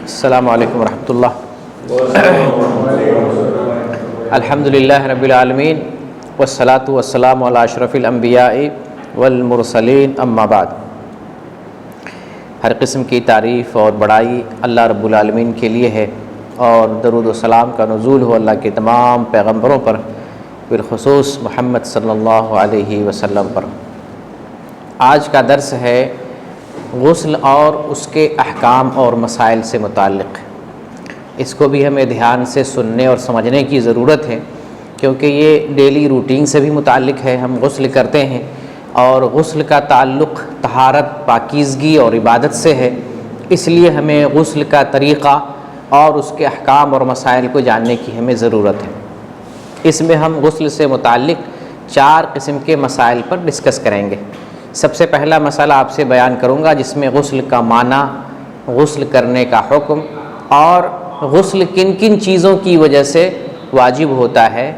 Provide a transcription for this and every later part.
السلام علیکم ورحمۃ اللہ۔ الحمدللہ رب العالمین والصلاة والسلام علی اشرف الانبیاء والمرسلین، اما بعد۔ ہر قسم کی تعریف اور بڑائی اللہ رب العالمین کے لیے ہے، اور درود و سلام کا نزول ہو اللہ کے تمام پیغمبروں پر، بالخصوص محمد صلی اللہ علیہ وسلم پر۔ آج کا درس ہے غسل اور اس کے احکام اور مسائل سے متعلق۔ اس کو بھی ہمیں دھیان سے سننے اور سمجھنے کی ضرورت ہے، کیونکہ یہ ڈیلی روٹین سے بھی متعلق ہے۔ ہم غسل کرتے ہیں اور غسل کا تعلق طہارت، پاکیزگی اور عبادت سے ہے، اس لیے ہمیں غسل کا طریقہ اور اس کے احکام اور مسائل کو جاننے کی ہمیں ضرورت ہے۔ اس میں ہم غسل سے متعلق 4 قسم کے مسائل پر ڈسکس کریں گے۔ سب سے پہلا مسئلہ آپ سے بیان کروں گا، جس میں غسل کا معنی، غسل کرنے کا حکم، اور غسل کن کن چیزوں کی وجہ سے واجب ہوتا ہے،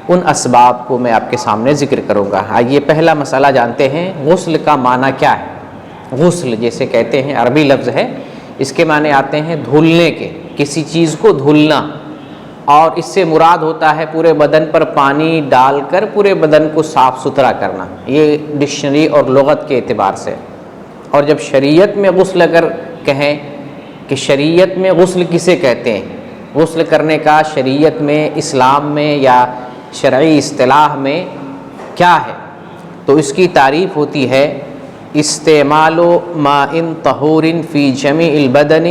ان اسباب کو میں آپ کے سامنے ذکر کروں گا۔ آئیے پہلا مسئلہ جانتے ہیں، غسل کا معنی کیا ہے۔ غسل جیسے کہتے ہیں، عربی لفظ ہے، اس کے معنی آتے ہیں دھلنے کے، کسی چیز کو دھلنا، اور اس سے مراد ہوتا ہے پورے بدن پر پانی ڈال کر پورے بدن کو صاف ستھرا کرنا، یہ ڈکشنری اور لغت کے اعتبار سے۔ اور جب شریعت میں غسل اگر کہیں کہ شریعت میں غسل کسے کہتے ہیں، غسل کرنے کا شریعت میں، اسلام میں یا شرعی اصطلاح میں کیا ہے، تو اس کی تعریف ہوتی ہے استعمال ماء طہور فی جمیع البدن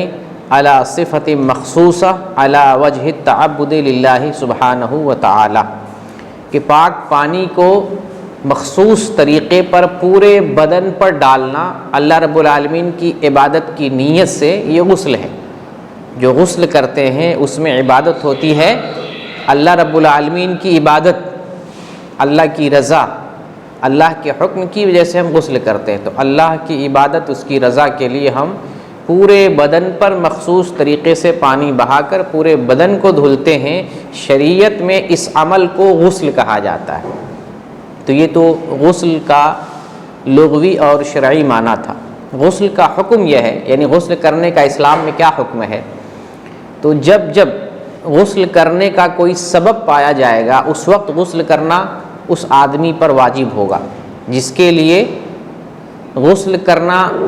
علی صفت مخصوصہ علی وجہ التعبد للہ سبحانہ وتعالی، کہ پاک پانی کو مخصوص طریقے پر پورے بدن پر ڈالنا اللہ رب العالمین کی عبادت کی نیت سے، یہ غسل ہے۔ جو غسل کرتے ہیں اس میں عبادت ہوتی ہے، اللہ رب العالمین کی عبادت، اللہ کی رضا، اللہ کے حکم کی وجہ سے ہم غسل کرتے ہیں۔ تو اللہ کی عبادت، اس کی رضا کے لیے ہم پورے بدن پر مخصوص طریقے سے پانی بہا کر پورے بدن کو دھلتے ہیں۔ شریعت میں اس عمل کو غسل کہا جاتا ہے۔ تو یہ تو غسل کا لغوی اور شرعی معنی تھا۔ غسل کا حکم یہ ہے، یعنی غسل کرنے کا اسلام میں کیا حکم ہے، تو جب غسل کرنے کا کوئی سبب پایا جائے گا، اس وقت غسل کرنا اس آدمی پر واجب ہوگا جس کے لیے غسل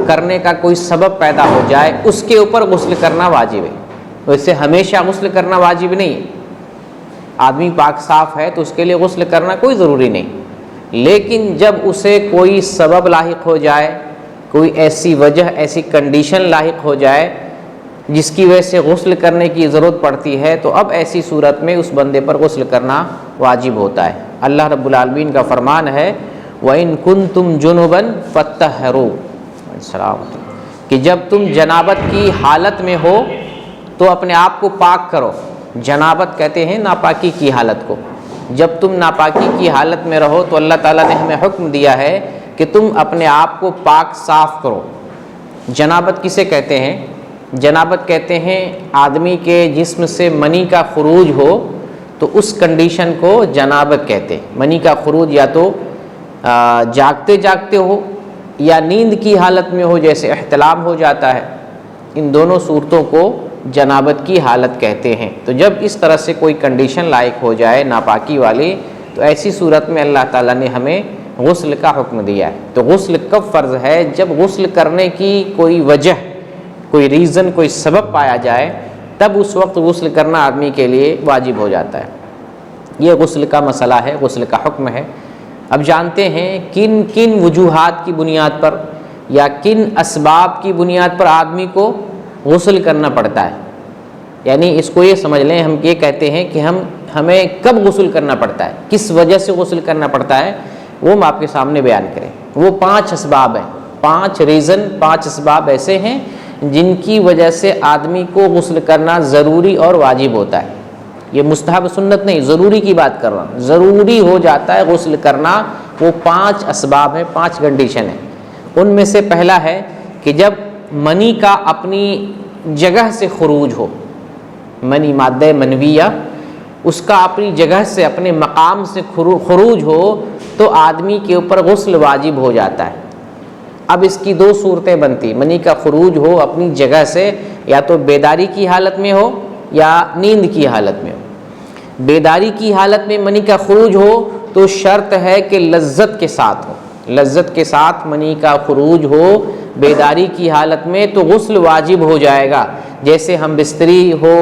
کرنے کا کوئی سبب پیدا ہو جائے، اس کے اوپر غسل کرنا واجب ہے۔ ویسے ہمیشہ غسل کرنا واجب نہیں ہے، آدمی پاک صاف ہے تو اس کے لیے غسل کرنا کوئی ضروری نہیں، لیکن جب اسے کوئی سبب لاحق ہو جائے، کوئی ایسی وجہ، ایسی کنڈیشن لاحق ہو جائے جس کی وجہ سے غسل کرنے کی ضرورت پڑتی ہے، تو اب ایسی صورت میں اس بندے پر غسل کرنا واجب ہوتا ہے۔ اللہ رب العالمین کا فرمان ہے وَإِن كُنتُمْ جُنُبًا فَاتَّطَهَّرُوا، کہ جب تم جنابت کی حالت میں ہو تو اپنے آپ کو پاک کرو۔ جنابت کہتے ہیں ناپاکی کی حالت کو۔ جب تم ناپاکی کی حالت میں رہو تو اللہ تعالیٰ نے ہمیں حکم دیا ہے کہ تم اپنے آپ کو پاک صاف کرو۔ جنابت کسے کہتے ہیں؟ جنابت کہتے ہیں آدمی کے جسم سے منی کا خروج ہو تو اس کنڈیشن کو جنابت کہتے ہیں۔ منی کا خروج یا تو جاگتے جاگتے ہو یا نیند کی حالت میں ہو، جیسے احتلام ہو جاتا ہے، ان دونوں صورتوں کو جنابت کی حالت کہتے ہیں۔ تو جب اس طرح سے کوئی کنڈیشن لائق ہو جائے ناپاکی والی، تو ایسی صورت میں اللہ تعالیٰ نے ہمیں غسل کا حکم دیا ہے۔ تو غسل کب فرض ہے؟ جب غسل کرنے کی کوئی وجہ، کوئی ریزن، کوئی سبب پایا جائے، تب اس وقت غسل کرنا آدمی کے لیے واجب ہو جاتا ہے۔ یہ غسل کا مسئلہ ہے، غسل کا حکم ہے۔ اب جانتے ہیں کن کن وجوہات کی بنیاد پر یا کن اسباب کی بنیاد پر آدمی کو غسل کرنا پڑتا ہے۔ یعنی اس کو یہ سمجھ لیں، ہم یہ کہتے ہیں کہ ہمیں کب غسل کرنا پڑتا ہے، کس وجہ سے غسل کرنا پڑتا ہے، وہ ہم آپ کے سامنے بیان کریں۔ وہ 5 اسباب ہیں، 5 ریزن، 5 اسباب ایسے ہیں جن کی وجہ سے آدمی کو غسل کرنا ضروری اور واجب ہوتا ہے۔ یہ مستحب سنت نہیں، ضروری کی بات کر رہا ہوں، ضروری ہو جاتا ہے غسل کرنا۔ وہ 5 اسباب ہیں، 5 کنڈیشن ہیں۔ ان میں سے پہلا ہے کہ جب منی کا اپنی جگہ سے خروج ہو، منی مادہ منویہ، اس کا اپنی جگہ سے، اپنے مقام سے خروج ہو، تو آدمی کے اوپر غسل واجب ہو جاتا ہے۔ اب اس کی دو صورتیں بنتی، منی کا خروج ہو اپنی جگہ سے، یا تو بیداری کی حالت میں ہو یا نیند کی حالت میں ہو۔ بیداری کی حالت میں منی کا خروج ہو تو شرط ہے کہ لذت کے ساتھ ہو، لذت کے ساتھ منی کا خروج ہو بیداری کی حالت میں تو غسل واجب ہو جائے گا۔ جیسے ہم بستری ہو،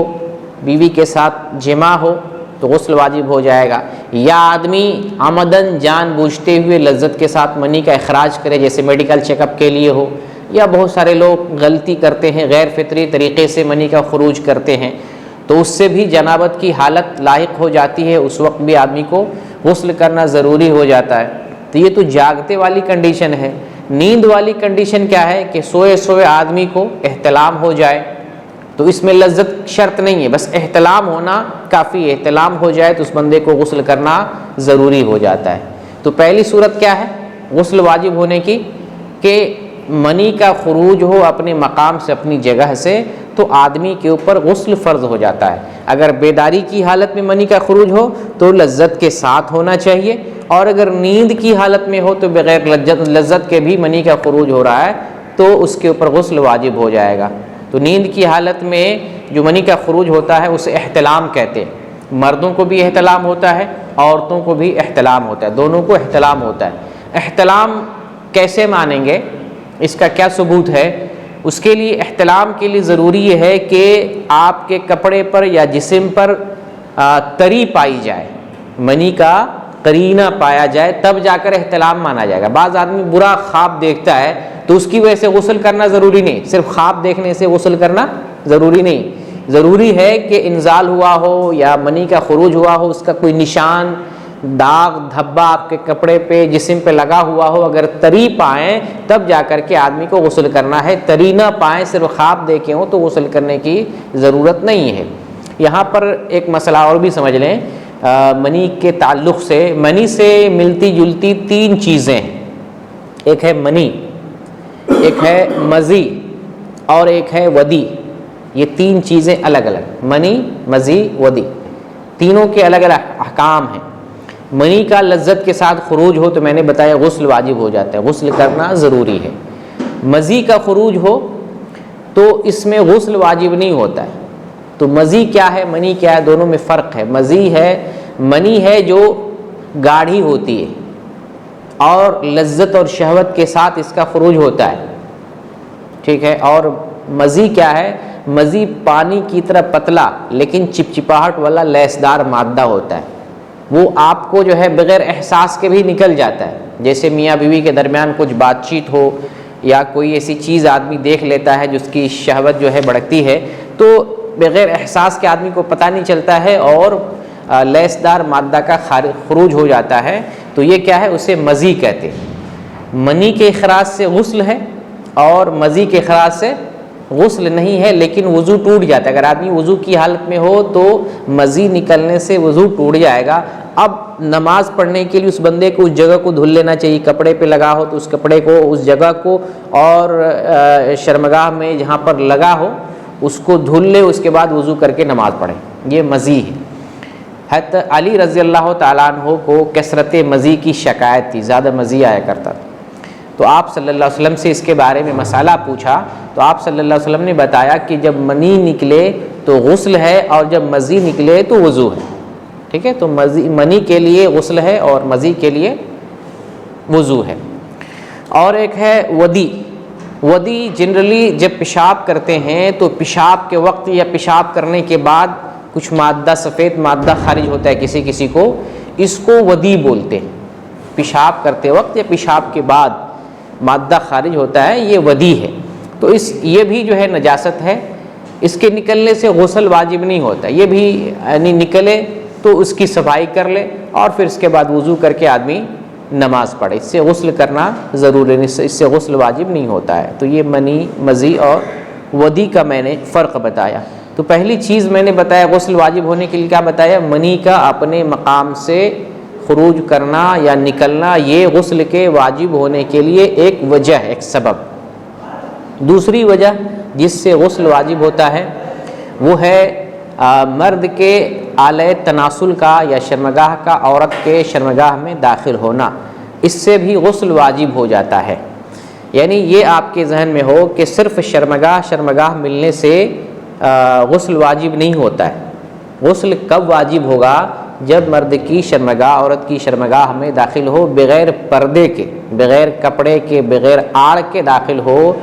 بیوی کے ساتھ جماع ہو تو غسل واجب ہو جائے گا، یا آدمی عمدن جان بوجھتے ہوئے لذت کے ساتھ منی کا اخراج کرے، جیسے میڈیکل چیک اپ کے لیے ہو، یا بہت سارے لوگ غلطی کرتے ہیں، غیر فطری طریقے سے منی کا خروج کرتے ہیں تو اس سے بھی جنابت کی حالت لاحق ہو جاتی ہے، اس وقت بھی آدمی کو غسل کرنا ضروری ہو جاتا ہے۔ تو یہ تو جاگتے والی کنڈیشن ہے۔ نیند والی کنڈیشن کیا ہے کہ سوئے سوئے آدمی کو احتلام ہو جائے، تو اس میں لذت شرط نہیں ہے، بس احتلام ہونا کافی، احتلام ہو جائے تو اس بندے کو غسل کرنا ضروری ہو جاتا ہے۔ تو پہلی صورت کیا ہے غسل واجب ہونے کی کہ منی کا خروج ہو اپنے مقام سے، اپنی جگہ سے، تو آدمی کے اوپر غسل فرض ہو جاتا ہے۔ اگر بیداری کی حالت میں منی کا خروج ہو تو لذت کے ساتھ ہونا چاہیے، اور اگر نیند کی حالت میں ہو تو بغیر لذت کے بھی منی کا خروج ہو رہا ہے تو اس کے اوپر غسل واجب ہو جائے گا۔ تو نیند کی حالت میں جو منی کا خروج ہوتا ہے اسے احتلام کہتے ہیں۔ مردوں کو بھی احتلام ہوتا ہے، عورتوں کو بھی احتلام ہوتا ہے، دونوں کو احتلام ہوتا ہے۔ احتلام کیسے مانیں گے، اس کا کیا ثبوت ہے؟ اس کے لیے احتلام کے لیے ضروری یہ ہے کہ آپ کے کپڑے پر یا جسم پر تری پائی جائے، منی کا قرینہ پایا جائے، تب جا کر احتلام مانا جائے گا۔ بعض آدمی برا خواب دیکھتا ہے تو اس کی وجہ سے غسل کرنا ضروری نہیں، صرف خواب دیکھنے سے غسل کرنا ضروری نہیں، ضروری ہے کہ انزال ہوا ہو یا منی کا خروج ہوا ہو، اس کا کوئی نشان، داغ دھبا آپ کے کپڑے پہ جسم پہ لگا ہوا ہو، اگر تری پائیں تب جا کر کے آدمی کو غسل کرنا ہے۔ تری نہ پائیں، صرف خواب دیکھے ہوں تو غسل کرنے کی ضرورت نہیں ہے۔ یہاں پر ایک مسئلہ اور بھی سمجھ لیں، منی کے تعلق سے، منی سے ملتی جلتی تین چیزیں ہیں، ایک ہے منی، ایک ہے مزی، اور ایک ہے ودی۔ یہ تین چیزیں الگ الگ، منی، مزی، ودی، تینوں کے الگ الگ احکام ہیں۔ منی کا لذت کے ساتھ خروج ہو تو میں نے بتایا غسل واجب ہو جاتا ہے، غسل کرنا ضروری ہے۔ مزی کا خروج ہو تو اس میں غسل واجب نہیں ہوتا ہے۔ تو مزی کیا ہے، منی کیا ہے، دونوں میں فرق ہے۔ مزی ہے، منی ہے جو گاڑھی ہوتی ہے اور لذت اور شہوت کے ساتھ اس کا خروج ہوتا ہے، ٹھیک ہے۔ اور مزی کیا ہے، مزی پانی کی طرح پتلا لیکن چپچپاہٹ والا لیسدار مادہ ہوتا ہے، وہ آپ کو جو ہے بغیر احساس کے بھی نکل جاتا ہے۔ جیسے میاں بیوی کے درمیان کچھ بات چیت ہو یا کوئی ایسی چیز آدمی دیکھ لیتا ہے جس کی شہوت جو ہے بڑھتی ہے تو بغیر احساس کے آدمی کو پتہ نہیں چلتا ہے اور لیسدار مادہ کا خروج ہو جاتا ہے، تو یہ کیا ہے، اسے مزی کہتے ہیں۔ منی کے اخراج سے غسل ہے اور مزی کے اخراج سے غسل نہیں ہے، لیکن وضو ٹوٹ جاتا ہے۔ اگر آدمی وضو کی حالت میں ہو تو مزی نکلنے سے وضو ٹوٹ جائے گا۔ اب نماز پڑھنے کے لیے اس بندے کو اس جگہ کو دھل لینا چاہیے، کپڑے پہ لگا ہو تو اس کپڑے کو، اس جگہ کو، اور شرمگاہ میں جہاں پر لگا ہو اس کو دھل لے، اس کے بعد وضو کر کے نماز پڑھے، یہ مزی ہے۔ حضرت علی رضی اللہ تعالیٰ عنہ کو کثرت مزی کی شکایت تھی، زیادہ مزی آیا کرتا تھا، تو آپ صلی اللہ علیہ وسلم سے اس کے بارے میں مسئلہ پوچھا تو آپ صلی اللہ علیہ وسلم نے بتایا کہ جب منی نکلے تو غسل ہے اور جب مزی نکلے تو وضو ہے، ٹھیک ہے۔ تو منی کے لیے غسل ہے اور مزی کے لیے وضو ہے۔ اور ایک ہے ودی۔ ودی جنرلی جب پیشاب کرتے ہیں تو پیشاب کے وقت یا پیشاب کرنے کے بعد کچھ مادہ، سفید مادہ خارج ہوتا ہے کسی کسی کو، اس کو ودی بولتے ہیں۔ پیشاب کرتے وقت یا پیشاب کے بعد مادہ خارج ہوتا ہے، یہ ودی ہے۔ تو یہ بھی جو ہے نجاست ہے، اس کے نکلنے سے غسل واجب نہیں ہوتا، یہ بھی یعنی نکلے تو اس کی صفائی کر لے اور پھر اس کے بعد وضو کر کے آدمی نماز پڑھے، اس سے غسل کرنا ضروری نہیں، اس سے غسل واجب نہیں ہوتا ہے۔ تو یہ منی، مزی اور ودی کا میں نے فرق بتایا۔ تو پہلی چیز میں نے بتایا غسل واجب ہونے کے لیے کیا بتایا، منی کا اپنے مقام سے خروج کرنا یا نکلنا، یہ غسل کے واجب ہونے کے لیے ایک وجہ ہے، ایک سبب۔ دوسری وجہ جس سے غسل واجب ہوتا ہے وہ ہے مرد کے آلۂ تناسل کا یا شرمگاہ کا عورت کے شرمگاہ میں داخل ہونا، اس سے بھی غسل واجب ہو جاتا ہے۔ یعنی یہ آپ کے ذہن میں ہو کہ صرف شرمگاہ ملنے سے غسل واجب نہیں ہوتا ہے۔ غسل کب واجب ہوگا؟ جب مرد کی شرمگاہ عورت کی شرمگاہ میں داخل ہو، بغیر پردے کے، بغیر کپڑے کے، بغیر آڑ کے داخل ہو،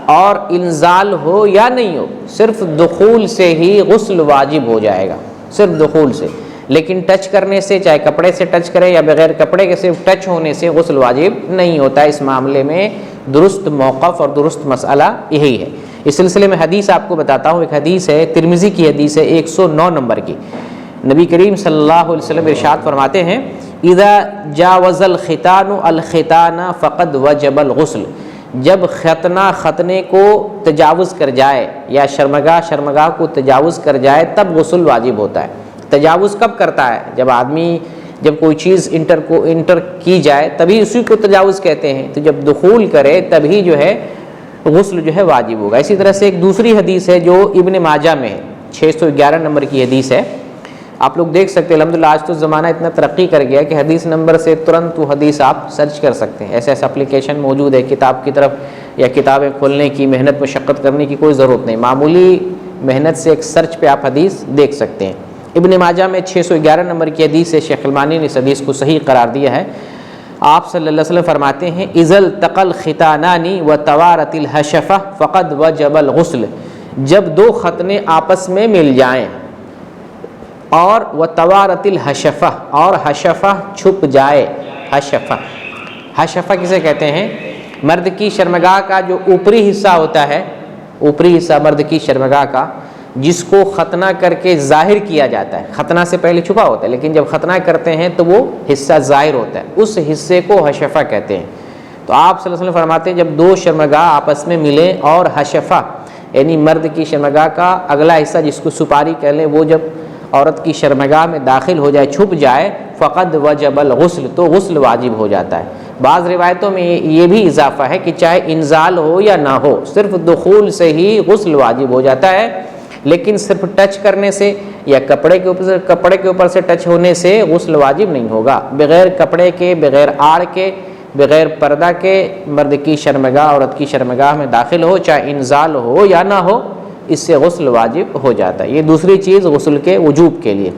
اور انزال ہو یا نہیں ہو، صرف دخول سے ہی غسل واجب ہو جائے گا، صرف دخول سے۔ لیکن ٹچ کرنے سے، چاہے کپڑے سے ٹچ کرے یا بغیر کپڑے کے، صرف ٹچ ہونے سے غسل واجب نہیں ہوتا۔ اس معاملے میں درست موقف اور درست مسئلہ یہی ہے۔ اس سلسلے میں حدیث آپ کو بتاتا ہوں، ایک حدیث ہے، ترمذی کی حدیث ہے 109 نمبر کی۔ نبی کریم صلی اللہ علیہ وسلم ارشاد فرماتے ہیں، اذا جاوز الختان الختان فقد وجب الغسل، جب ختنے کو تجاوز کر جائے یا شرمگاہ کو تجاوز کر جائے تب غسل واجب ہوتا ہے۔ تجاوز کب کرتا ہے؟ جب کوئی چیز انٹر کی جائے تبھی اسی کو تجاوز کہتے ہیں، تو جب دخول کرے تبھی جو ہے غسل جو ہے واجب ہوگا۔ اسی طرح سے ایک دوسری حدیث ہے جو ابن ماجہ میں ہے، 611 نمبر کی حدیث ہے۔ آپ لوگ دیکھ سکتے ہیں، الحمدللہ آج تو زمانہ اتنا ترقی کر گیا کہ حدیث نمبر سے ترنت وہ حدیث آپ سرچ کر سکتے ہیں۔ ایسے اپلیکیشن موجود ہے، کتاب کی طرف یا کتابیں کھولنے کی محنت مشقت کرنے کی کوئی ضرورت نہیں، معمولی محنت سے ایک سرچ پہ آپ حدیث دیکھ سکتے ہیں۔ ابن ماجہ میں 611 نمبر کی حدیث ہے، شیخ البانی نے اس حدیث کو صحیح قرار دیا ہے۔ آپ صلی اللہ علیہ وسلم فرماتے ہیں، اذا التقى الختانان وتوارت الحشفہ فقد وجب الغسل، جب دو ختنے آپس میں مل جائیں اور وتوارت الحشفہ، اور حشفہ چھپ جائے۔ حشفہ کسے کہتے ہیں؟ مرد کی شرمگاہ کا جو اوپری حصہ ہوتا ہے، اوپری حصہ مرد کی شرمگاہ کا، جس کو ختنہ کر کے ظاہر کیا جاتا ہے۔ ختنہ سے پہلے چھپا ہوتا ہے، لیکن جب ختنہ کرتے ہیں تو وہ حصہ ظاہر ہوتا ہے، اس حصے کو حشفہ کہتے ہیں۔ تو آپ صلی اللہ علیہ وسلم فرماتے ہیں، جب دو شرمگاہ آپس میں ملیں اور حشفہ یعنی مرد کی شرمگاہ کا اگلا حصہ جس کو سپاری کہہ لیں، وہ جب عورت کی شرمگاہ میں داخل ہو جائے، چھپ جائے، فقد وجب الغسل، تو غسل واجب ہو جاتا ہے۔ بعض روایتوں میں یہ بھی اضافہ ہے کہ چاہے انزال ہو یا نہ ہو، صرف دخول سے ہی غسل واجب ہو جاتا ہے، لیکن صرف ٹچ کرنے سے یا کپڑے کے اوپر سے ٹچ ہونے سے غسل واجب نہیں ہوگا۔ بغیر کپڑے کے، بغیر آڑ کے، بغیر پردہ کے مرد کی شرمگاہ عورت کی شرمگاہ میں داخل ہو، چاہے انزال ہو یا نہ ہو، اس سے غسل واجب ہو جاتا ہے۔ یہ دوسری چیز غسل کے وجوب کے لیے۔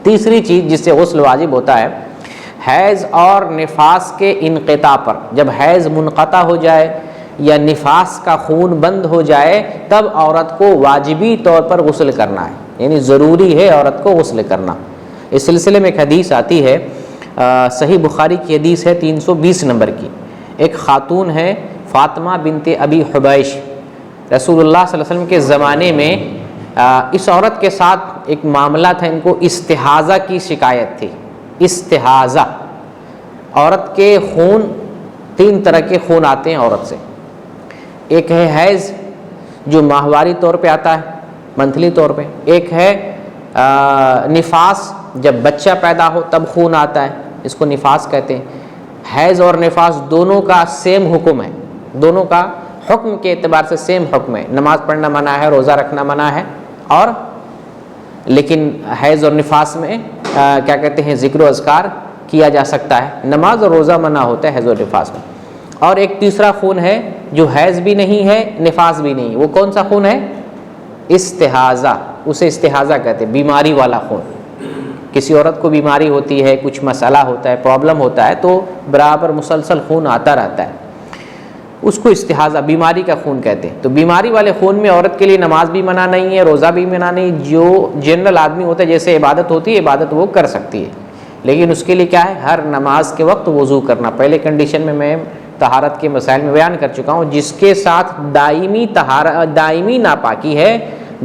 تیسری چیز جس سے غسل واجب ہوتا ہے، حیض اور نفاس کے انقطاع پر، جب حیض منقطع ہو جائے یا نفاس کا خون بند ہو جائے تب عورت کو واجبی طور پر غسل کرنا ہے، یعنی ضروری ہے عورت کو غسل کرنا۔ اس سلسلے میں ایک حدیث آتی ہے، صحیح بخاری کی حدیث ہے 320 نمبر کی۔ ایک خاتون ہے فاطمہ بنت ابی حبیش، رسول اللہ صلی اللہ علیہ وسلم کے زمانے میں اس عورت کے ساتھ ایک معاملہ تھا، ان کو استحاضہ کی شکایت تھی۔ استحاضہ، عورت کے خون، 3 طرح کے خون آتے ہیں عورت سے۔ ایک ہے حیض جو ماہواری طور پہ آتا ہے، منتھلی طور پہ۔ ایک ہے نفاس، جب بچہ پیدا ہو تب خون آتا ہے، اس کو نفاس کہتے ہیں۔ حیض اور نفاس دونوں کا سیم حکم ہے، دونوں کا حکم کے اعتبار سے سیم حکم ہے۔ نماز پڑھنا منع ہے، روزہ رکھنا منع ہے، اور لیکن حیض اور نفاس میں کیا کہتے ہیں، ذکر و اذکار کیا جا سکتا ہے۔ نماز اور روزہ منع ہوتا ہے حیض اور نفاس میں۔ اور ایک تیسرا خون ہے جو حیض بھی نہیں ہے، نفاس بھی نہیں، وہ کون سا خون ہے؟ استحاضہ، اسے استحاضہ کہتے ہیں، بیماری والا خون۔ کسی عورت کو بیماری ہوتی ہے، کچھ مسئلہ ہوتا ہے، پرابلم ہوتا ہے، تو برابر مسلسل خون آتا رہتا ہے، اس کو استحاضہ، بیماری کا خون کہتے ہیں۔ تو بیماری والے خون میں عورت کے لیے نماز بھی منع نہیں ہے، روزہ بھی منع نہیں۔ جو جنرل آدمی ہوتا ہے، جیسے عبادت ہوتی ہے، عبادت وہ کر سکتی ہے، لیکن اس کے لیے کیا ہے، ہر نماز کے وقت وضو کرنا۔ پہلے کنڈیشن میں طہارت کے مسائل میں بیان کر چکا ہوں، جس کے ساتھ دائمی ناپاکی ہے،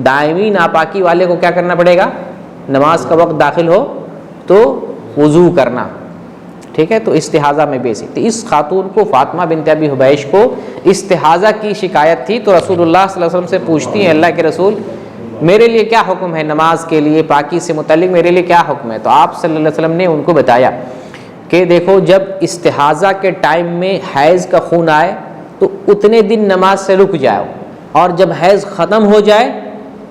دائمی ناپاکی والے کو کیا کرنا پڑے گا، نماز کا وقت داخل ہو تو وضو کرنا، ٹھیک ہے۔ تو استحاضہ میں بیسک، تو اس خاتون کو فاطمہ بنت ابی حبیش کو استحاضہ کی شکایت تھی، تو رسول اللہ صلی اللہ علیہ وسلم سے پوچھتی ہیں، اللہ کے رسول میرے لیے کیا حکم ہے، نماز کے لیے پاکی سے متعلق میرے لیے کیا حکم ہے؟ تو آپ صلی اللہ علیہ وسلم نے ان کو بتایا کہ دیکھو، جب استحاضہ کے ٹائم میں حیض کا خون آئے تو اتنے دن نماز سے رک جاؤ، اور جب حیض ختم ہو جائے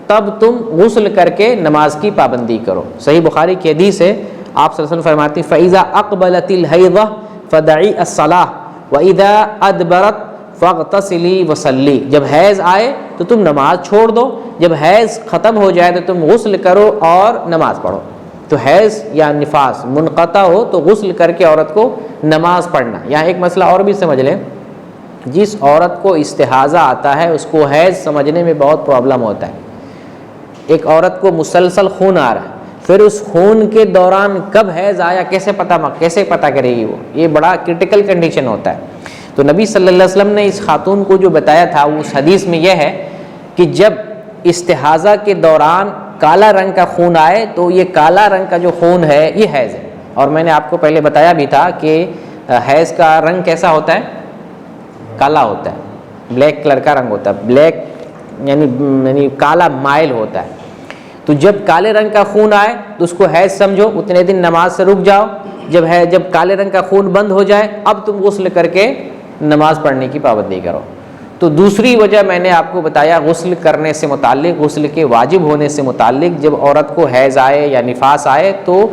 تب تم غسل کر کے نماز کی پابندی کرو۔ صحیح بخاری کی حدیث ہے، آپ صلی اللہ علیہ وسلم فرماتی ہیں، فَإِذَا أَقْبَلَتِ الْحَيْضَةُ فَدَعِي الصَّلَاةَ وَإِذَا أَدْبَرَتْ فاغتسلی وصلی، جب حیض آئے تو تم نماز چھوڑ دو، جب حیض ختم ہو جائے تو تم غسل کرو اور نماز پڑھو۔ تو حیض یا نفاس منقطع ہو تو غسل کر کے عورت کو نماز پڑھنا۔ یہاں ایک مسئلہ اور بھی سمجھ لیں، جس عورت کو استحاضہ آتا ہے اس کو حیض سمجھنے میں بہت پرابلم ہوتا ہے۔ ایک عورت کو مسلسل خون آ رہا ہے، پھر اس خون کے دوران کب حیض آیا کیسے پتہ کرے گی وہ؟ یہ بڑا کرٹیکل کنڈیشن ہوتا ہے۔ تو نبی صلی اللہ علیہ وسلم نے اس خاتون کو جو بتایا تھا اس حدیث میں یہ ہے کہ جب استحاضہ کے دوران کالا رنگ کا خون آئے تو یہ کالا رنگ کا جو خون ہے یہ حیض ہے۔ اور میں نے آپ کو پہلے بتایا بھی تھا کہ حیض کا رنگ کیسا ہوتا ہے؟ کالا ہوتا ہے، بلیک کلر کا رنگ ہوتا ہے، بلیک یعنی کالا مائل ہوتا ہے۔ تو جب کالے رنگ کا خون آئے تو اس کو حیض سمجھو، اتنے دن نماز سے رک جاؤ، جب کالے رنگ کا خون بند ہو جائے اب تم غسل کر کے نماز پڑھنے کی پابندی کرو۔ تو دوسری وجہ میں نے آپ کو بتایا غسل کرنے سے متعلق، غسل کے واجب ہونے سے متعلق، جب عورت کو حیض آئے یا نفاس آئے تو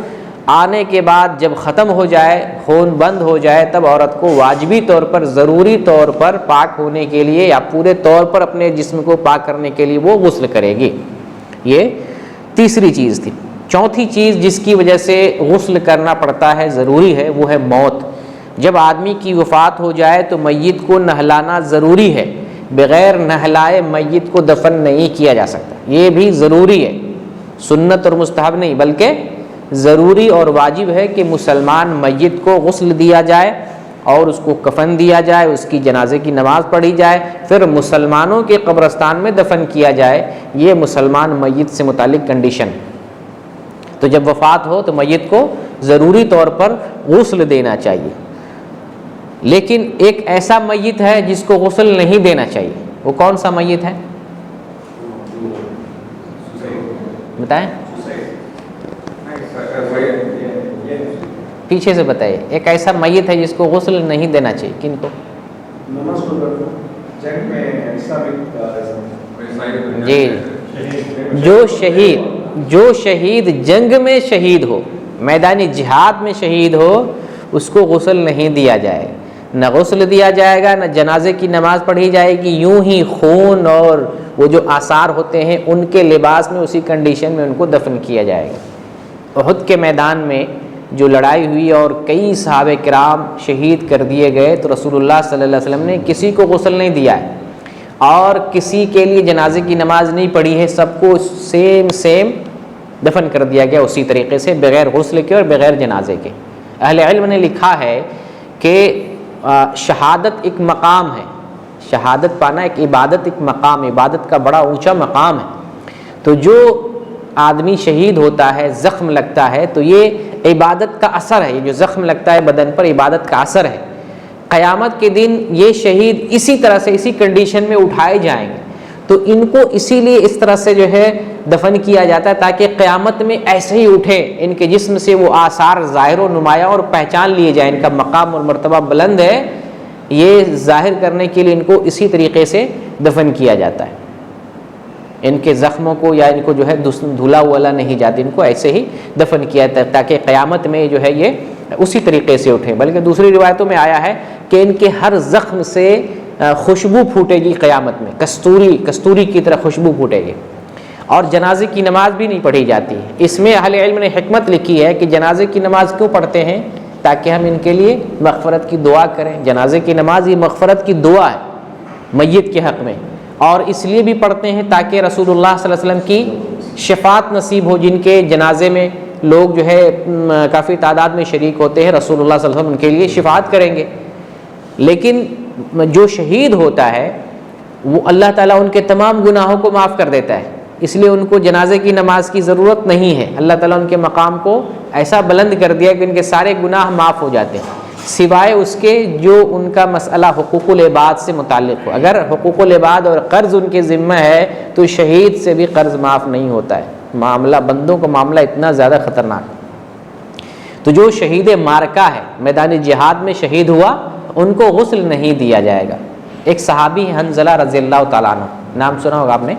آنے کے بعد جب ختم ہو جائے، خون بند ہو جائے، تب عورت کو واجبی طور پر، ضروری طور پر پاک ہونے کے لیے یا پورے طور پر اپنے جسم کو پاک کرنے کے لیے وہ غسل کرے گی۔ یہ تیسری چیز تھی۔ چوتھی چیز جس کی وجہ سے غسل کرنا پڑتا ہے، ضروری ہے، وہ ہے موت۔ جب آدمی کی وفات ہو جائے تو میت کو نہلانا ضروری ہے، بغیر نہلائے میت کو دفن نہیں کیا جا سکتا۔ یہ بھی ضروری ہے، سنت اور مستحب نہیں بلکہ ضروری اور واجب ہے کہ مسلمان میت کو غسل دیا جائے اور اس کو کفن دیا جائے، اس کی جنازے کی نماز پڑھی جائے، پھر مسلمانوں کے قبرستان میں دفن کیا جائے۔ یہ مسلمان میت سے متعلق کنڈیشن۔ تو جب وفات ہو تو میت کو ضروری طور پر غسل دینا چاہیے۔ لیکن ایک ایسا میت ہے جس کو غسل نہیں دینا چاہیے، وہ کون سا میت ہے؟ بتائیں، پیچھے سے بتائیے۔ ایک ایسا میت ہے جس کو غسل نہیں دینا چاہیے، کن کو؟ جی، جو شہید جنگ میں شہید ہو، میدان جہاد میں شہید ہو، اس کو غسل نہیں دیا جائے، نہ غسل دیا جائے گا، نہ جنازے کی نماز پڑھی جائے گی۔ یوں ہی خون اور وہ جو آثار ہوتے ہیں ان کے لباس میں اسی کنڈیشن میں ان کو دفن کیا جائے گا۔ احد کے میدان میں جو لڑائی ہوئی اور کئی صحابہ کرام شہید کر دیے گئے تو رسول اللہ صلی اللہ علیہ وسلم نے کسی کو غسل نہیں دیا ہے اور کسی کے لیے جنازے کی نماز نہیں پڑھی ہے، سب کو سیم دفن کر دیا گیا اسی طریقے سے، بغیر غسل کے اور بغیر جنازے کے۔ اہل علم نے لکھا ہے کہ شہادت ایک مقام ہے، شہادت پانا ایک عبادت، ایک مقام، عبادت کا بڑا اونچا مقام ہے۔ تو جو آدمی شہید ہوتا ہے، زخم لگتا ہے، تو یہ عبادت کا اثر ہے، یہ جو زخم لگتا ہے بدن پر عبادت کا اثر ہے۔ قیامت کے دن یہ شہید اسی طرح سے، اسی کنڈیشن میں اٹھائے جائیں گے، تو ان کو اسی لیے اس طرح سے جو ہے دفن کیا جاتا ہے تاکہ قیامت میں ایسے ہی اٹھے، ان کے جسم سے وہ آثار ظاہر و نمایاں اور پہچان لیے جائیں، ان کا مقام اور مرتبہ بلند ہے، یہ ظاہر کرنے کے لیے ان کو اسی طریقے سے دفن کیا جاتا ہے۔ ان کے زخموں کو یا ان کو جو ہے دھلا والا نہیں جاتی، ان کو ایسے ہی دفن کیا جاتا ہے تاکہ قیامت میں جو ہے یہ اسی طریقے سے اٹھیں۔ بلکہ دوسری روایتوں میں آیا ہے کہ ان کے ہر زخم سے خوشبو پھوٹے گی قیامت میں، کستوری کی طرح خوشبو پھوٹے گی، اور جنازے کی نماز بھی نہیں پڑھی جاتی۔ اس میں اہل علم نے حکمت لکھی ہے کہ جنازے کی نماز کیوں پڑھتے ہیں؟ تاکہ ہم ان کے لیے مغفرت کی دعا کریں۔ جنازے کی نماز یہ مغفرت کی دعا ہے میت کے حق میں، اور اس لیے بھی پڑھتے ہیں تاکہ رسول اللہ صلی اللہ علیہ وسلم کی شفاعت نصیب ہو۔ جن کے جنازے میں لوگ جو ہے کافی تعداد میں شریک ہوتے ہیں، رسول اللہ صلی اللہ علیہ وسلم ان کے لیے شفاعت کریں گے۔ لیکن جو شہید ہوتا ہے وہ اللہ تعالیٰ ان کے تمام گناہوں کو معاف کر دیتا ہے، اس لیے ان کو جنازے کی نماز کی ضرورت نہیں ہے۔ اللہ تعالیٰ ان کے مقام کو ایسا بلند کر دیا کہ ان کے سارے گناہ معاف ہو جاتے ہیں، سوائے اس کے جو ان کا مسئلہ حقوق العباد سے متعلق ہو۔ اگر حقوق العباد اور قرض ان کے ذمہ ہے تو شہید سے بھی قرض معاف نہیں ہوتا ہے۔ معاملہ بندوں کا معاملہ اتنا زیادہ خطرناک۔ تو جو شہید مارکہ ہے، میدان جہاد میں شہید ہوا، ان کو غسل نہیں دیا جائے گا۔ ایک صحابی حنظلہ رضی اللہ تعالیٰ عنہ، نام سنا ہوگا آپ نے،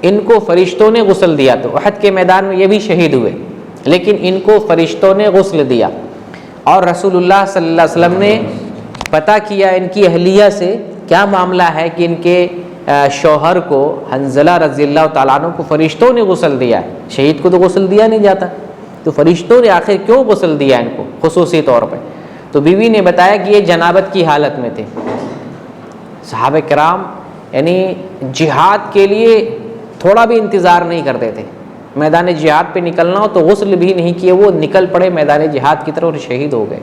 ان کو فرشتوں نے غسل دیا، تو احد کے میدان میں یہ بھی شہید ہوئے، لیکن ان کو فرشتوں نے غسل دیا، اور رسول اللہ صلی اللہ علیہ وسلم نے پتہ کیا ان کی اہلیہ سے کیا معاملہ ہے کہ ان کے شوہر کو حنظلہ رضی اللہ تعالیٰ عنہ کو فرشتوں نے غسل دیا ہے؟ شہید کو تو غسل دیا نہیں جاتا، تو فرشتوں نے آخر کیوں غسل دیا ان کو خصوصی طور پہ؟ تو بیوی نے بتایا کہ یہ جنابت کی حالت میں تھے۔ صحابہ کرام یعنی جہاد کے لیے تھوڑا بھی انتظار نہیں کرتے تھے، میدان جہاد پہ نکلنا ہو تو غسل بھی نہیں کیے، وہ نکل پڑے میدان جہاد کی طرف اور شہید ہو گئے۔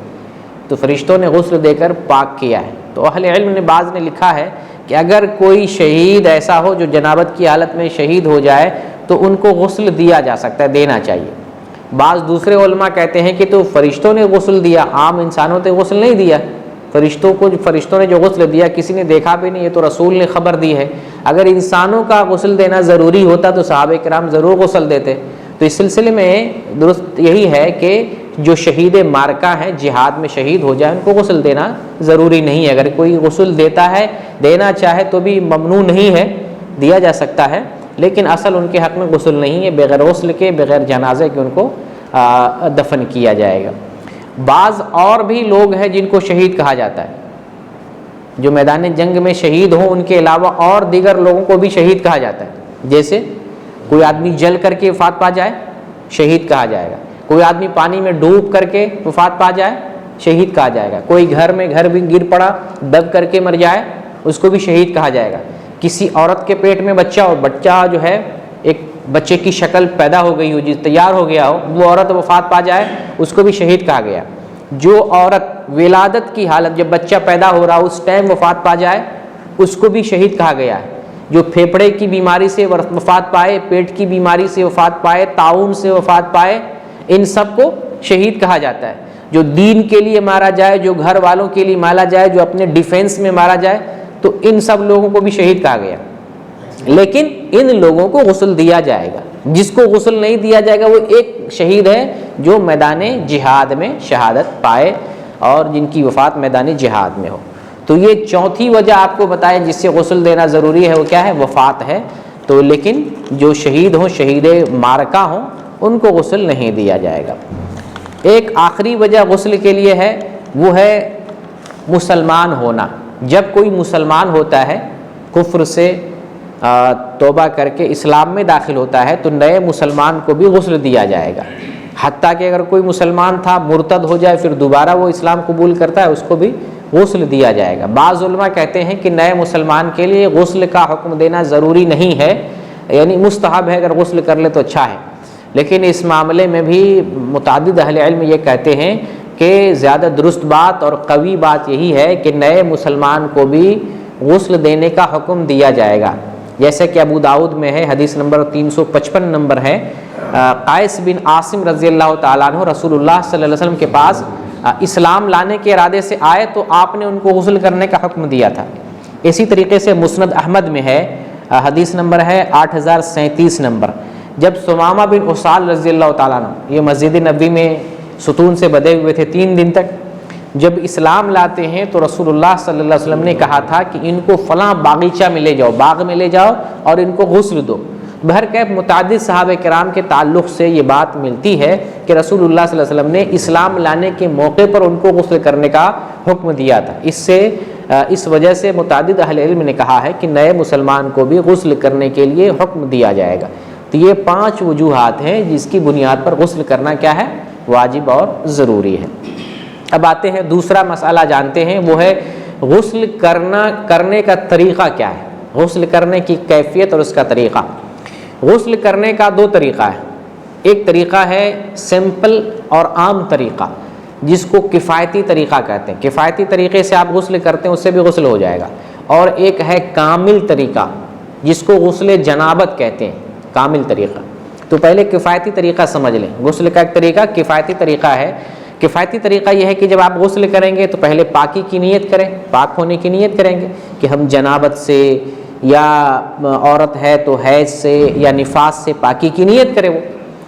تو فرشتوں نے غسل دے کر پاک کیا ہے۔ تو اہل علم نے بعض نے لکھا ہے کہ اگر کوئی شہید ایسا ہو جو جنابت کی حالت میں شہید ہو جائے تو ان کو غسل دیا جا سکتا ہے، دینا چاہیے۔ بعض دوسرے علماء کہتے ہیں کہ تو فرشتوں نے غسل دیا، عام انسانوں نے غسل نہیں دیا، فرشتوں نے جو غسل دیا کسی نے دیکھا بھی نہیں، یہ تو رسول نے خبر دی ہے۔ اگر انسانوں کا غسل دینا ضروری ہوتا تو صحابہ کرام ضرور غسل دیتے۔ تو اس سلسلے میں درست یہی ہے کہ جو شہید معرکہ ہیں، جہاد میں شہید ہو جائے، ان کو غسل دینا ضروری نہیں ہے۔ اگر کوئی غسل دیتا ہے، دینا چاہے تو بھی ممنوع نہیں ہے، دیا جا سکتا ہے، لیکن اصل ان کے حق میں غسل نہیں ہے، بغیر غسل کے، بغیر جنازے کے ان کو دفن کیا جائے گا۔ بعض اور بھی لوگ ہیں جن کو شہید کہا جاتا ہے، جو میدان جنگ میں شہید ہوں، ان کے علاوہ اور دیگر لوگوں کو بھی شہید کہا جاتا ہے۔ جیسے کوئی آدمی جل کر کے وفات پا جائے، شہید کہا جائے گا۔ کوئی آدمی پانی میں ڈوب کر کے وفات پا جائے، شہید کہا جائے گا۔ کوئی گھر بھی گر پڑا، دب کر کے مر جائے، اس کو بھی شہید کہا جائے گا۔ کسی عورت کے پیٹ میں بچہ ہو، بچہ جو ہے ایک بچے کی شکل پیدا ہو گئی ہو، جس تیار ہو گیا ہو، وہ عورت وفات پا جائے، اس کو بھی شہید کہا گیا۔ جو عورت ولادت کی حالت، جب بچہ پیدا ہو رہا اس ٹائم وفات پا جائے، اس کو بھی شہید کہا گیا ہے۔ جو پھیپھڑے کی بیماری سے وفات پائے، پیٹ کی بیماری سے وفات پائے، طاعون سے وفات پائے، ان سب کو شہید کہا جاتا ہے۔ جو دین کے لیے مارا جائے، جو گھر والوں کے لیے مارا جائے، جو اپنے ڈیفینس میں مارا جائے، تو ان سب لوگوں کو بھی شہید کہا گیا۔ لیکن ان لوگوں کو غسل دیا جائے گا۔ جس کو غسل نہیں دیا جائے گا وہ ایک شہید ہے جو میدان جہاد میں شہادت پائے اور جن کی وفات میدان جہاد میں ہو۔ تو یہ چوتھی وجہ آپ کو بتائے جس سے غسل دینا ضروری ہے، وہ کیا ہے؟ وفات ہے۔ تو لیکن جو شہید ہوں، شہید معرکہ ہوں، ان کو غسل نہیں دیا جائے گا۔ ایک آخری وجہ غسل کے لیے ہے، وہ ہے مسلمان ہونا۔ جب کوئی مسلمان ہوتا ہے، کفر سے توبہ کر کے اسلام میں داخل ہوتا ہے، تو نئے مسلمان کو بھی غسل دیا جائے گا۔ حتیٰ کہ اگر کوئی مسلمان تھا مرتد ہو جائے، پھر دوبارہ وہ اسلام قبول کرتا ہے، اس کو بھی غسل دیا جائے گا۔ بعض علماء کہتے ہیں کہ نئے مسلمان کے لیے غسل کا حکم دینا ضروری نہیں ہے، یعنی مستحب ہے، اگر غسل کر لے تو اچھا ہے۔ لیکن اس معاملے میں بھی متعدد اہل علم یہ کہتے ہیں کہ زیادہ درست بات اور قوی بات یہی ہے کہ نئے مسلمان کو بھی غسل دینے کا حکم دیا جائے گا۔ جیسے کہ ابو داؤد میں ہے، حدیث نمبر 355 نمبر ہے، قیس بن عاصم رضی اللہ تعالیٰ عنہ رسول اللہ صلی اللہ علیہ وسلم کے پاس اسلام لانے کے ارادے سے آئے تو آپ نے ان کو غسل کرنے کا حکم دیا تھا۔ اسی طریقے سے مسند احمد میں ہے، حدیث نمبر ہے 8037 نمبر، جب ثمامہ بن اسال رضی اللہ تعالیٰ عنہ، یہ مسجد نبوی میں ستون سے بدے ہوئے تھے 3 دن تک، جب اسلام لاتے ہیں تو رسول اللہ صلی اللہ علیہ وسلم نے کہا تھا کہ ان کو فلاں باغیچہ میں لے جاؤ، باغ میں لے جاؤ اور ان کو غسل دو۔ بہرکیف متعدد صحابہ کرام کے تعلق سے یہ بات ملتی ہے کہ رسول اللہ صلی اللہ علیہ وسلم نے اسلام لانے کے موقع پر ان کو غسل کرنے کا حکم دیا تھا۔ اس وجہ سے متعدد اہل علم نے کہا ہے کہ نئے مسلمان کو بھی غسل کرنے کے لیے حکم دیا جائے گا۔ تو یہ 5 وجوہات ہیں جس کی بنیاد پر غسل کرنا کیا ہے؟ واجب اور ضروری ہے۔ اب آتے ہیں دوسرا مسئلہ جانتے ہیں، وہ ہے غسل کرنے کا طریقہ کیا ہے، غسل کرنے کی کیفیت اور اس کا طریقہ۔ غسل کرنے کا 2 طریقہ ہے، ایک طریقہ ہے سمپل اور عام طریقہ، جس کو کفایتی طریقہ کہتے ہیں۔ کفایتی طریقے سے آپ غسل کرتے ہیں، اس سے بھی غسل ہو جائے گا۔ اور ایک ہے کامل طریقہ، جس کو غسل جنابت کہتے ہیں، کامل طریقہ۔ تو پہلے کفایتی طریقہ سمجھ لیں۔ غسل کا ایک طریقہ کفایتی طریقہ ہے۔ کفایتی طریقہ یہ ہے کہ جب آپ غسل کریں گے تو پہلے پاکی کی نیت کریں، پاک ہونے کی نیت کریں گے کہ ہم جنابت سے، یا عورت ہے تو حیض سے یا نفاس سے پاکی کی نیت کرے وہ،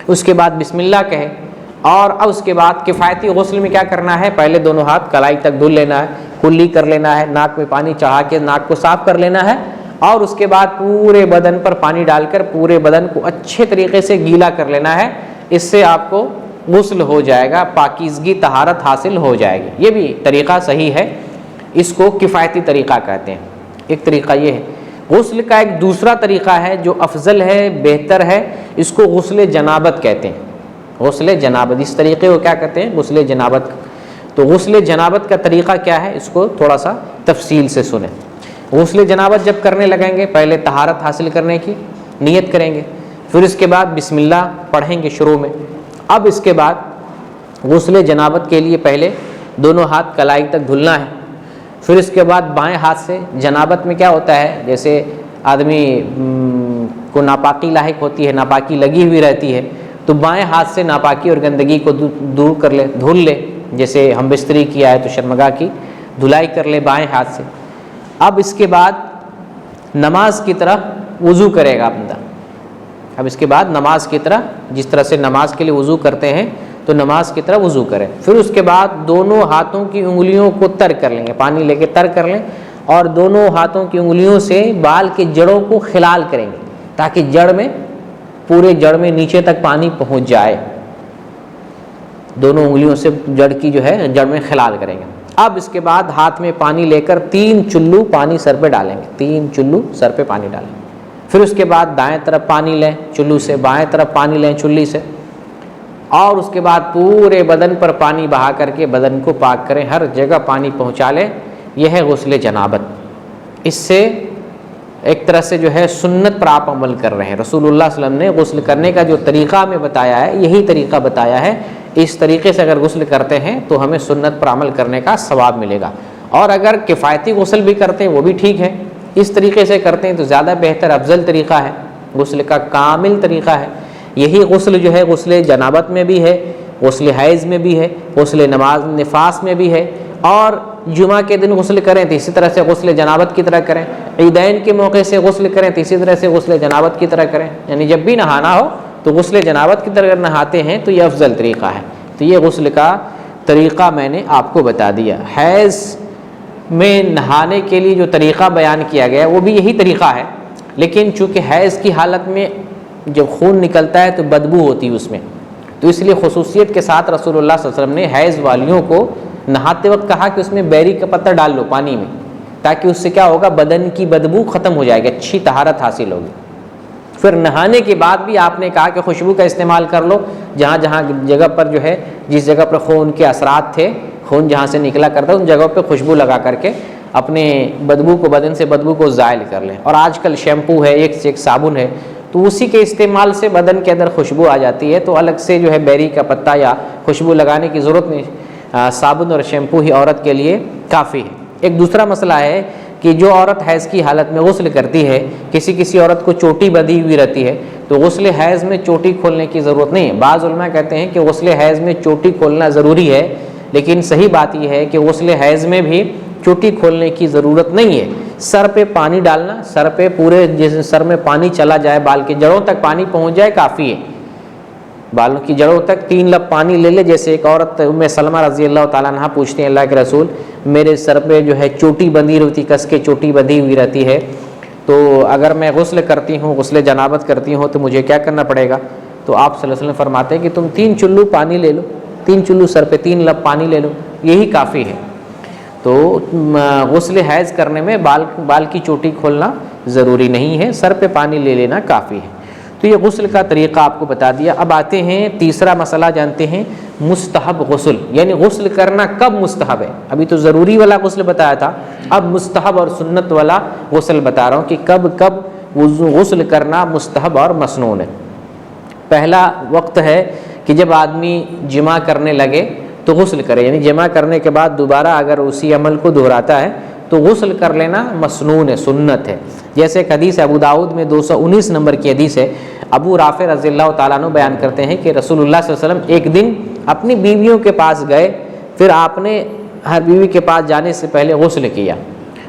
اس کے بعد بسم اللہ کہے، اور اب اس کے بعد کفایتی غسل میں کیا کرنا ہے؟ پہلے دونوں ہاتھ کلائی تک دھل لینا ہے، کلی کر لینا ہے، ناک میں پانی چڑھا کے ناک کو صاف کر لینا ہے، اور اس کے بعد پورے بدن پر پانی ڈال کر پورے بدن کو اچھے طریقے سے گیلا کر لینا ہے۔ اس سے آپ کو غسل ہو جائے گا، پاکیزگی طہارت حاصل ہو جائے گی۔ یہ بھی طریقہ صحیح ہے، اس کو کفایتی طریقہ کہتے ہیں۔ ایک طریقہ یہ ہے۔ غسل کا ایک دوسرا طریقہ ہے جو افضل ہے، بہتر ہے، اس کو غسل جنابت کہتے ہیں۔ غسل جنابت، اس طریقے کو کیا کہتے ہیں؟ غسل جنابت۔ تو غسل جنابت کا طریقہ کیا ہے، اس کو تھوڑا سا تفصیل سے سنیں۔ غسل جنابت جب کرنے لگیں گے، پہلے طہارت حاصل کرنے کی نیت کریں گے، پھر اس کے بعد بسم اللہ پڑھیں گے شروع میں۔ اب اس کے بعد غسل جنابت کے لیے پہلے دونوں ہاتھ کلائی تک دھلنا ہے، پھر اس کے بعد بائیں ہاتھ سے، جنابت میں کیا ہوتا ہے، جیسے آدمی کو ناپاکی لاحق ہوتی ہے، ناپاکی لگی ہوئی رہتی ہے، تو بائیں ہاتھ سے ناپاکی اور گندگی کو دور کر لے، دھل لے، جیسے ہم بستری کیا ہے تو شرمگاہ کی دھلائی کر لے بائیں ہاتھ سے۔ اب اس کے بعد نماز کی طرح وضو کرے گا بندہ۔ اب اس کے بعد نماز کی طرح، جس طرح سے نماز کے لیے وضو کرتے ہیں تو نماز کی طرح وضو کریں، پھر اس کے بعد دونوں ہاتھوں کی انگلیوں کو تر کر لیں گے، پانی لے کے تر کر لیں، اور دونوں ہاتھوں کی انگلیوں سے بال کے جڑوں کو خلال کریں گے تاکہ جڑ میں، پورے جڑ میں نیچے تک پانی پہنچ جائے۔ دونوں انگلیوں سے جڑ کی جو ہے جڑ میں خلال کریں گے۔ اب اس کے بعد ہاتھ میں پانی لے کر 3 چلو پانی سر پہ ڈالیں گے، 3 چلو سر پہ پانی ڈالیں گے۔ پھر اس کے بعد دائیں طرف پانی لیں چلو سے، بائیں طرف پانی لیں چلی سے، اور اس کے بعد پورے بدن پر پانی بہا کر کے بدن کو پاک کریں، ہر جگہ پانی پہنچا لیں۔ یہ ہے غسل جنابت۔ اس سے ایک طرح سے جو ہے سنت پر آپ عمل کر رہے ہیں۔ رسول اللہ صلی اللہ علیہ وسلم نے غسل کرنے کا جو طریقہ ہمیں بتایا ہے، یہی طریقہ بتایا ہے، اس طریقے سے اگر غسل کرتے ہیں تو ہمیں سنت پر عمل کرنے کا ثواب ملے گا، اور اگر کفایتی غسل بھی کرتے ہیں وہ بھی ٹھیک ہے، اس طریقے سے کرتے ہیں تو زیادہ بہتر افضل طریقہ ہے، غسل کا کامل طریقہ ہے۔ یہی غسل جو ہے غسل جنابت میں بھی ہے، غسل حیض میں بھی ہے، غسل نفاس میں بھی ہے، اور جمعہ کے دن غسل کریں تو اسی طرح سے غسل جنابت کی طرح کریں، عیدین کے موقع سے غسل کریں تو اسی طرح سے غسل جنابت کی طرح کریں، یعنی جب بھی نہانا ہو تو غسل جنابت کی طرح نہاتے ہیں تو یہ افضل طریقہ ہے۔ تو یہ غسل کا طریقہ میں نے آپ کو بتا دیا۔ حیض میں نہانے کے لیے جو طریقہ بیان کیا گیا وہ بھی یہی طریقہ ہے، لیکن چونکہ حیض کی حالت میں جب خون نکلتا ہے تو بدبو ہوتی ہے اس میں، تو اس لیے خصوصیت کے ساتھ رسول اللہ صلی اللہ علیہ وسلم نے حیض والیوں کو نہاتے وقت کہا کہ اس میں بیری کا پتہ ڈال لو پانی میں، تاکہ اس سے کیا ہوگا، بدن کی بدبو ختم ہو جائے گی، اچھی طہارت حاصل ہوگی۔ پھر نہانے کے بعد بھی آپ نے کہا کہ خوشبو کا استعمال کر لو، جہاں جہاں جگہ پر جو ہے، جس جگہ پر خون کے اثرات تھے، خون جہاں سے نکلا کرتا ان جگہوں پہ خوشبو لگا کر کے اپنے بدبو کو، بدن سے بدبو کو زائل کر لیں۔ اور آج کل شیمپو ہے، ایک سے ایک صابن ہے، تو اسی کے استعمال سے بدن کے اندر خوشبو آ جاتی ہے، تو الگ سے جو ہے بیری کا پتہ یا خوشبو لگانے کی ضرورت نہیں، صابن اور شیمپو ہی عورت کے لیے کافی ہے۔ ایک دوسرا مسئلہ ہے کہ جو عورت حیض کی حالت میں غسل کرتی ہے، کسی عورت کو چوٹی بندھی ہوئی رہتی ہے، تو غسل حیض میں چوٹی کھولنے کی ضرورت نہیں ہے۔ بعض علماء کہتے ہیں کہ غسل حیض میں چوٹی کھولنا ضروری ہے، لیکن صحیح بات یہ ہے کہ غسل حیض میں بھی چوٹی کھولنے کی ضرورت نہیں ہے۔ سر پہ پانی ڈالنا، سر پہ پورے جس سر میں پانی چلا جائے، بال کے جڑوں تک پانی پہنچ جائے کافی ہے، بالوں کی جڑوں تک 3 لب پانی لے لے۔ جیسے ایک عورت ام سلمہ رضی اللہ تعالیٰ عنہ پوچھتے ہیں، اللہ کے رسول میرے سر پہ جو ہے چوٹی بندھی ہوتی، کس کے چوٹی بندھی ہوئی رہتی ہے، تو اگر میں غسل کرتی ہوں، غسل جنابت کرتی ہوں تو مجھے کیا کرنا پڑے گا؟ تو آپ صلی اللہ علیہ وسلم فرماتے ہیں کہ تم 3 چلو پانی لے لو، 3 چلو سر پہ 3 لب پانی لے لو، یہی کافی ہے۔ تو غسل حیض کرنے میں بال کی چوٹی کھولنا ضروری نہیں ہے، سر پہ پانی لے لینا کافی ہے۔ تو یہ غسل کا طریقہ آپ کو بتا دیا۔ اب آتے ہیں تیسرا مسئلہ، جانتے ہیں مستحب غسل، یعنی غسل کرنا کب مستحب ہے۔ ابھی تو ضروری والا غسل بتایا تھا، اب مستحب اور سنت والا غسل بتا رہا ہوں کہ کب کب غسل کرنا مستحب اور مسنون ہے۔ پہلا وقت ہے کہ جب آدمی جماع کرنے لگے تو غسل کرے، یعنی جماع کرنے کے بعد دوبارہ اگر اسی عمل کو دہراتا ہے تو غسل کر لینا مسنون ہے، سنت ہے۔ جیسے ایک حدیث ابو داؤد میں 219 نمبر کی حدیث ہے، ابو رافع رضی اللہ تعالیٰ عنہ بیان کرتے ہیں کہ رسول اللہ صلی اللہ علیہ وسلم ایک دن اپنی بیویوں کے پاس گئے، پھر آپ نے ہر بیوی کے پاس جانے سے پہلے غسل کیا۔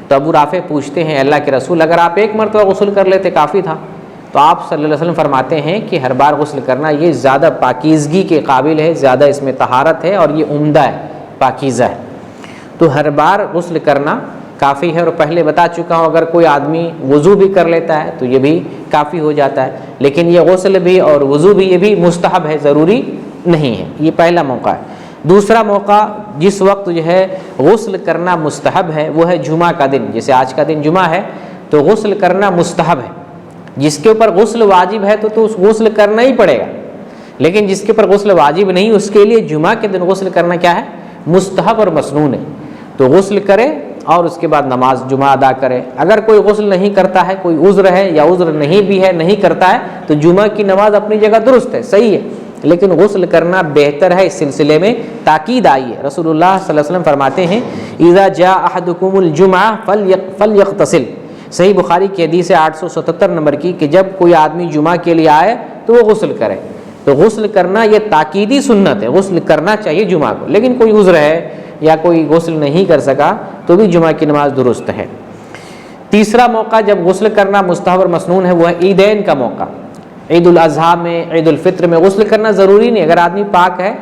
تو ابو رافع پوچھتے ہیں، اللہ کے رسول اگر آپ ایک مرتبہ غسل کر لیتے کافی تھا۔ تو آپ صلی اللہ علیہ وسلم فرماتے ہیں کہ ہر بار غسل کرنا یہ زیادہ پاکیزگی کے قابل ہے، زیادہ اس میں طہارت ہے اور یہ عمدہ ہے، پاکیزہ ہے۔ تو ہر بار غسل کرنا کافی ہے، اور پہلے بتا چکا ہوں اگر کوئی آدمی وضو بھی کر لیتا ہے تو یہ بھی کافی ہو جاتا ہے، لیکن یہ غسل بھی اور وضو بھی یہ بھی مستحب ہے، ضروری نہیں ہے۔ یہ پہلا موقع ہے۔ دوسرا موقع جس وقت جو ہے غسل کرنا مستحب ہے وہ ہے جمعہ کا دن. جیسے آج کا دن جمعہ ہے تو غسل کرنا مستحب ہے. جس کے اوپر غسل واجب ہے تو اس غسل کرنا ہی پڑے گا, لیکن جس کے اوپر غسل واجب نہیں اس کے لیے جمعہ کے دن غسل کرنا کیا ہے؟ مستحب اور مسنون ہے. تو غسل کرے اور اس کے بعد نماز جمعہ ادا کرے. اگر کوئی غسل نہیں کرتا ہے, کوئی عذر ہے یا عذر نہیں بھی ہے, نہیں کرتا ہے, تو جمعہ کی نماز اپنی جگہ درست ہے, صحیح ہے, لیکن غسل کرنا بہتر ہے. اس سلسلے میں تاکید آئی ہے. رسول اللہ صلی اللہ علیہ وسلم فرماتے ہیں اذا جاء احدکم الجمعہ فلیغتسل. صحیح بخاری کی حدیث ہے 877 نمبر کی کہ جب کوئی آدمی جمعہ کے لیے آئے تو وہ غسل کرے. تو غسل کرنا یہ تاکیدی سنت ہے, غسل کرنا چاہیے جمعہ کو. لیکن کوئی عذر ہے یا کوئی غسل نہیں کر سکا تو بھی جمعہ کی نماز درست ہے. تیسرا موقع جب غسل کرنا مستحب اور مسنون ہے وہ ہے عیدین کا موقع. عید الاضحیٰ میں, عید الفطر میں غسل کرنا ضروری نہیں. اگر آدمی پاک ہے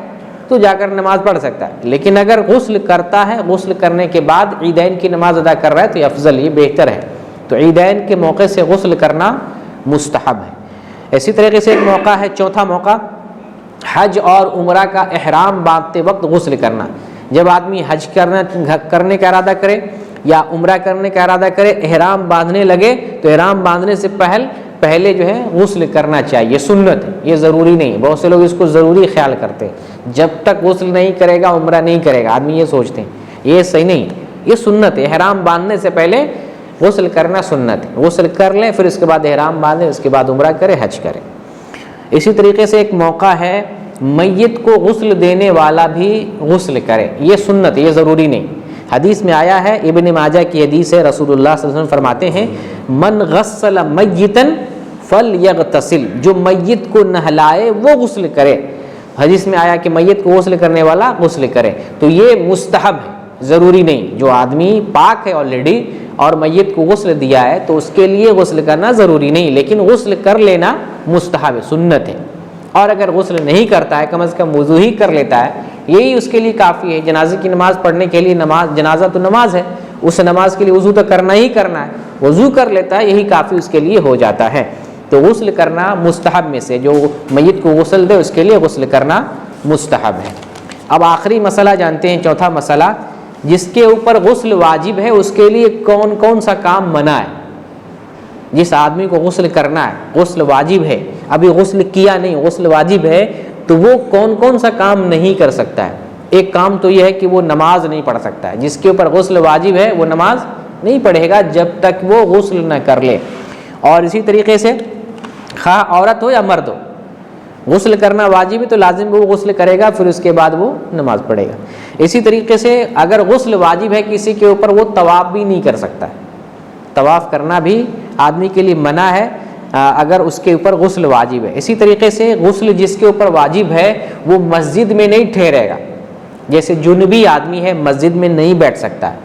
تو جا کر نماز پڑھ سکتا ہے, لیکن اگر غسل کرتا ہے, غسل کرنے کے بعد عیدین کی نماز ادا کر رہا ہے تو یہ افضل, یہ بہتر ہے. تو عیدین کے موقع سے غسل کرنا مستحب ہے. اسی طریقے سے ایک موقع ہے, چوتھا موقع, حج اور عمرہ کا احرام باندھتے وقت غسل کرنا. جب آدمی حج کرنے کا ارادہ کرے یا عمرہ کرنے کا ارادہ کرے, احرام باندھنے لگے تو احرام باندھنے سے پہلے جو ہے غسل کرنا چاہیے, سنت ہے, یہ ضروری نہیں. بہت سے لوگ اس کو ضروری خیال کرتے ہیں, جب تک غسل نہیں کرے گا عمرہ نہیں کرے گا. آدمی یہ سوچتے ہیں, یہ صحیح نہیں, یہ سنت ہے. احرام باندھنے سے پہلے غسل کرنا سنت ہے. غسل کر لیں, پھر اس کے بعد احرام باندھیں, اس کے بعد عمرہ کرے, حج کرے. اسی طریقے سے ایک موقع ہے میت کو غسل دینے والا بھی غسل کرے, یہ سنت ہے, یہ ضروری نہیں. حدیث میں آیا ہے, ابن ماجہ کی حدیث ہے, رسول اللہ صلی اللہ علیہ وسلم فرماتے ہیں من غسل میتا فلیغتسل, جو میت کو نہلائے وہ غسل کرے. حدیث میں آیا کہ میت کو غسل کرنے والا غسل کرے. تو یہ مستحب ہے, ضروری نہیں. جو آدمی پاک ہے آلریڈی اور میت کو غسل دیا ہے تو اس کے لیے غسل کرنا ضروری نہیں, لیکن غسل کر لینا مستحب ہے, سنت ہے. اور اگر غسل نہیں کرتا ہے, کم از کم وضو ہی کر لیتا ہے, یہی اس کے لیے کافی ہے. جنازے کی نماز پڑھنے کے لیے, جنازہ تو نماز ہے, اس نماز کے لیے وضو تو کرنا ہی کرنا ہے, وضو کر لیتا ہے, یہی کافی اس کے لیے ہو جاتا ہے. تو غسل کرنا مستحب میں سے, جو میت کو غسل دے اس کے لیے غسل کرنا مستحب ہے. اب آخری مسئلہ جانتے ہیں, چوتھا مسئلہ, جس کے اوپر غسل واجب ہے اس کے لیے کون کون سا کام منع ہے. جس آدمی کو غسل کرنا ہے, غسل واجب ہے, ابھی غسل کیا نہیں, غسل واجب ہے, تو وہ کون کون سا کام نہیں کر سکتا ہے. ایک کام تو یہ ہے کہ وہ نماز نہیں پڑھ سکتا ہے. جس کے اوپر غسل واجب ہے وہ نماز نہیں پڑھے گا جب تک وہ غسل نہ کر لے. اور اسی طریقے سے خواہ عورت ہو یا مرد ہو, غسل کرنا واجب ہے تو لازم وہ غسل کرے گا, پھر اس کے بعد وہ نماز پڑھے گا. اسی طریقے سے اگر غسل واجب ہے کسی کے اوپر, وہ طواف بھی نہیں کر سکتا ہے. طواف کرنا بھی آدمی کے لیے منع ہے اگر اس کے اوپر غسل واجب ہے. اسی طریقے سے غسل جس کے اوپر واجب ہے وہ مسجد میں نہیں ٹھہرے گا. جیسے جنبی آدمی ہے, مسجد میں نہیں بیٹھ سکتا ہے,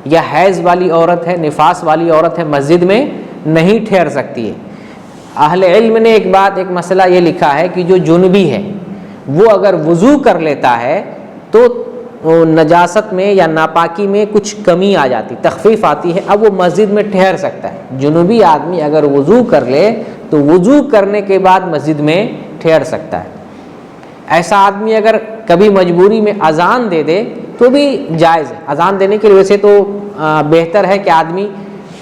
یا حیض والی عورت ہے, نفاس والی عورت ہے, مسجد میں نہیں ٹھہر سکتی ہے. اہل علم نے ایک مسئلہ یہ لکھا ہے کہ جو جنبی ہے وہ اگر وضو کر لیتا ہے تو نجاست میں یا ناپاکی میں کچھ کمی آ جاتی, تخفیف آتی ہے, اب وہ مسجد میں ٹھہر سکتا ہے. جنوبی آدمی اگر وضو کر لے تو وضو کرنے کے بعد مسجد میں ٹھہر سکتا ہے. ایسا آدمی اگر کبھی مجبوری میں اذان دے دے تو بھی جائز ہے. اذان دینے کے لیے ویسے تو بہتر ہے کہ آدمی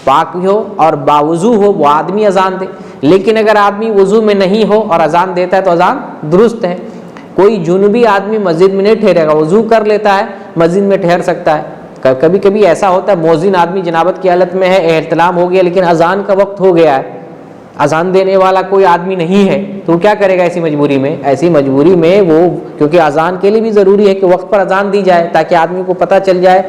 پاک بھی ہو اور باوضو ہو, وہ آدمی اذان دے, لیکن اگر آدمی وضو میں نہیں ہو اور اذان دیتا ہے تو اذان درست ہے. کوئی جنوبی آدمی مسجد میں نہیں ٹھہرے گا, وضو کر لیتا ہے, مسجد میں ٹھہر سکتا ہے. کبھی کبھی ایسا ہوتا ہے مؤذن آدمی جنابت کی حالت میں ہے, احتلام ہو گیا, لیکن اذان کا وقت ہو گیا ہے, اذان دینے والا کوئی آدمی نہیں ہے, تو وہ کیا کرے گا ایسی مجبوری میں؟ ایسی مجبوری میں وہ, کیونکہ اذان کے لیے بھی ضروری ہے کہ وقت پر اذان دی جائے تاکہ آدمی کو پتہ چل جائے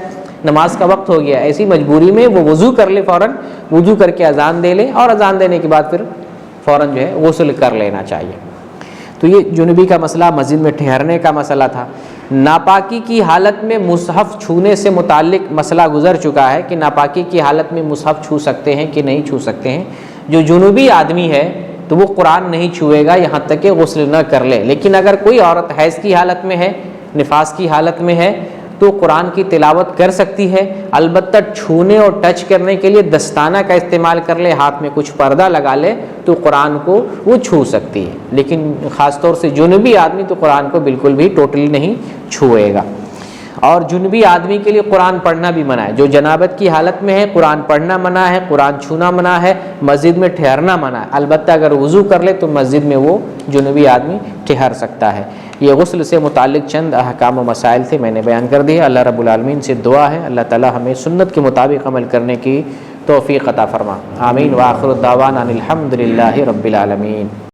نماز کا وقت ہو گیا. ایسی مجبوری میں وہ وضو کر لے, فوراً وضو کر کے اذان دے لے, اور اذان دینے کے بعد پھر فوراً جو ہے غسل کر لینا چاہیے. تو یہ جنوبی کا مسئلہ, مسجد میں ٹھہرنے کا مسئلہ تھا. ناپاکی کی حالت میں مصحف چھونے سے متعلق مسئلہ گزر چکا ہے کہ ناپاکی کی حالت میں مصحف چھو سکتے ہیں کہ نہیں چھو سکتے ہیں. جو جنوبی آدمی ہے تو وہ قرآن نہیں چھوئے گا یہاں تک کہ غسل نہ کر لے. لیکن اگر کوئی عورت حیض کی حالت میں ہے, نفاس کی حالت میں ہے, تو قرآن کی تلاوت کر سکتی ہے، البتہ چھونے اور ٹچ کرنے کے لیے دستانہ کا استعمال کر لے، ہاتھ میں کچھ پردہ لگا لے تو قرآن کو وہ چھو سکتی ہے، لیکن خاص طور سے جنوبی آدمی تو قرآن کو بالکل بھی ٹوٹلی نہیں چھوئے گا۔ اور جنوبی آدمی کے لیے قرآن پڑھنا بھی منع ہے، جو جنابت کی حالت میں ہے قرآن پڑھنا منع ہے، قرآن چھونا منع ہے، مسجد میں ٹھہرنا منع ہے، البتہ اگر وضو کر لے تو مسجد میں وہ جنوبی آدمی ٹھہر سکتا ہے۔ یہ غسل سے متعلق چند احکام و مسائل تھے، میں نے بیان کر دی۔ اللہ رب العالمین سے دعا ہے اللہ تعالی ہمیں سنت کے مطابق عمل کرنے کی توفیق عطا فرما، آمین۔ وآخر الدعوانا ان الحمد للہ رب العالمین۔